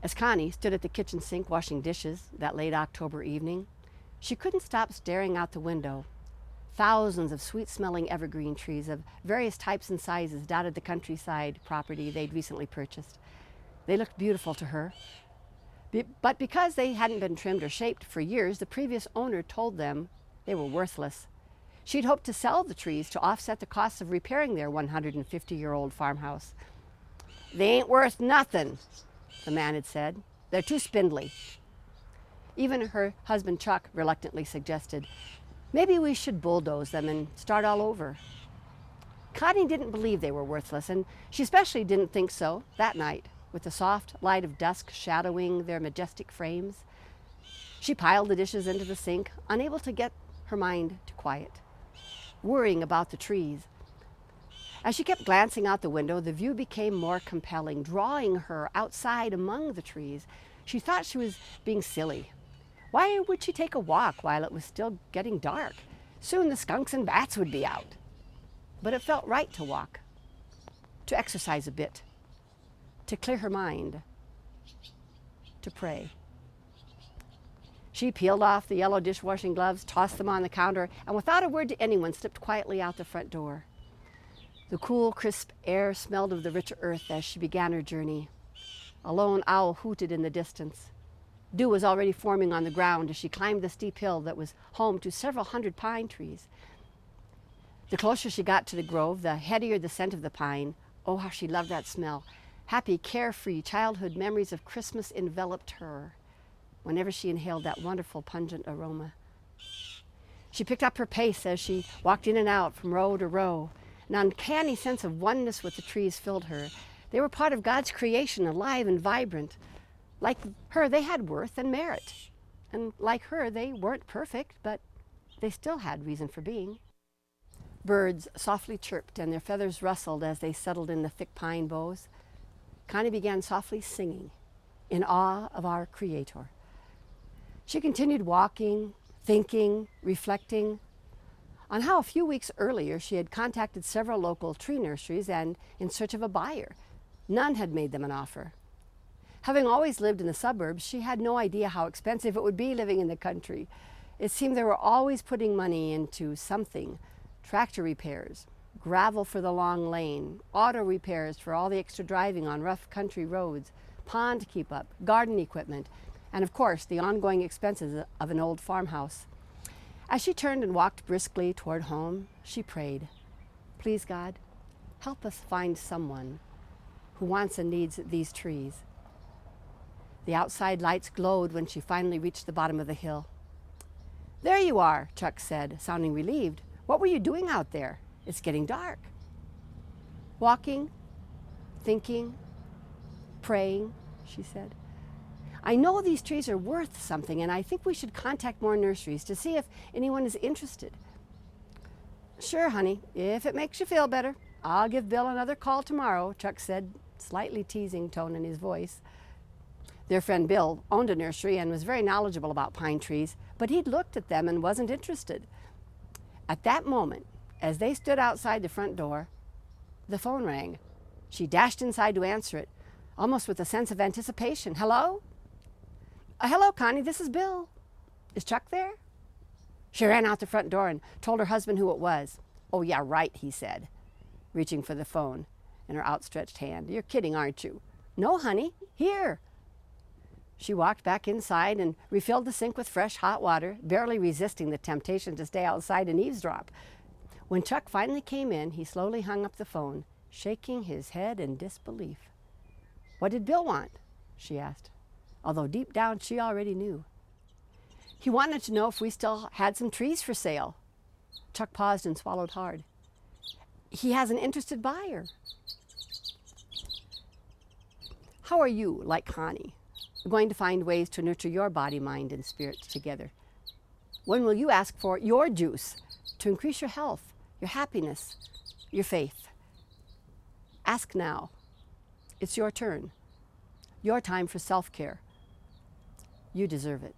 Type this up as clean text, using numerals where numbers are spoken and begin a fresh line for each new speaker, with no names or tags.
As Connie stood at the kitchen sink washing dishes that late October evening, she couldn't stop staring out the window. Thousands of sweet-smelling evergreen trees of various types and sizes dotted the countryside property they'd recently purchased. They looked beautiful to her. But because they hadn't been trimmed or shaped for years, the previous owner told them they were worthless. She'd hoped to sell the trees to offset the costs of repairing their 150-year-old farmhouse. "They ain't worth nothing," the man had said. "They're too spindly." Even her husband Chuck reluctantly suggested, "Maybe we should bulldoze them and start all over." Connie didn't believe they were worthless, and she especially didn't think so that night, with the soft light of dusk shadowing their majestic frames. She piled the dishes into the sink, unable to get her mind to quiet, worrying about the trees. As she kept glancing out the window, the view became more compelling, drawing her outside among the trees. She thought she was being silly. Why would she take a walk while it was still getting dark? Soon the skunks and bats would be out. But it felt right to walk, to exercise a bit, to clear her mind, to pray. She peeled off the yellow dishwashing gloves, tossed them on the counter, and without a word to anyone, slipped quietly out the front door. The cool, crisp air smelled of the rich earth as she began her journey. A lone owl hooted in the distance. Dew was already forming on the ground as she climbed the steep hill that was home to several hundred pine trees. The closer she got to the grove, the headier the scent of the pine. Oh, how she loved that smell. Happy, carefree childhood memories of Christmas enveloped her whenever she inhaled that wonderful, pungent aroma. She picked up her pace as she walked in and out from row to row. An uncanny sense of oneness with the trees filled her. They were part of God's creation, alive and vibrant. Like her, they had worth and merit. And like her, they weren't perfect, but they still had reason for being. Birds softly chirped and their feathers rustled as they settled in the thick pine boughs. Connie began softly singing, in awe of our Creator. She continued walking, thinking, reflecting on how a few weeks earlier she had contacted several local tree nurseries and in search of a buyer. None had made them an offer. Having always lived in the suburbs, she had no idea how expensive it would be living in the country. It seemed they were always putting money into something: tractor repairs, gravel for the long lane, auto repairs for all the extra driving on rough country roads, pond to keep up, garden equipment, and of course the ongoing expenses of an old farmhouse. As she turned and walked briskly toward home, she prayed, "Please, God, help us find someone who wants and needs these trees." The outside lights glowed when she finally reached the bottom of the hill. "There you are," Chuck said, sounding relieved. "What were you doing out there? It's getting dark." "Walking, thinking, praying," she said. "I know these trees are worth something, and I think we should contact more nurseries to see if anyone is interested." "Sure, honey, if it makes you feel better. I'll give Bill another call tomorrow," Chuck said, slightly teasing tone in his voice. Their friend Bill owned a nursery and was very knowledgeable about pine trees, but he'd looked at them and wasn't interested. At that moment, as they stood outside the front door, the phone rang. She dashed inside to answer it, almost with a sense of anticipation. "Hello?" "Hello, Connie, this is Bill. Is Chuck there?" She ran out the front door and told her husband who it was. "Oh, yeah, right," he said, reaching for the phone in her outstretched hand. "You're kidding, aren't you?" "No, honey, here." She walked back inside and refilled the sink with fresh hot water, barely resisting the temptation to stay outside and eavesdrop. When Chuck finally came in, he slowly hung up the phone, shaking his head in disbelief. "What did Bill want?" she asked, although deep down she already knew. "He wanted to know if we still had some trees for sale." Chuck paused and swallowed hard. "He has an interested buyer." How are you, like Connie, going to find ways to nurture your body, mind, and spirit together? When will you ask for your juice to increase your health, your happiness, your faith? Ask now. It's your turn. Your time for self-care. You deserve it.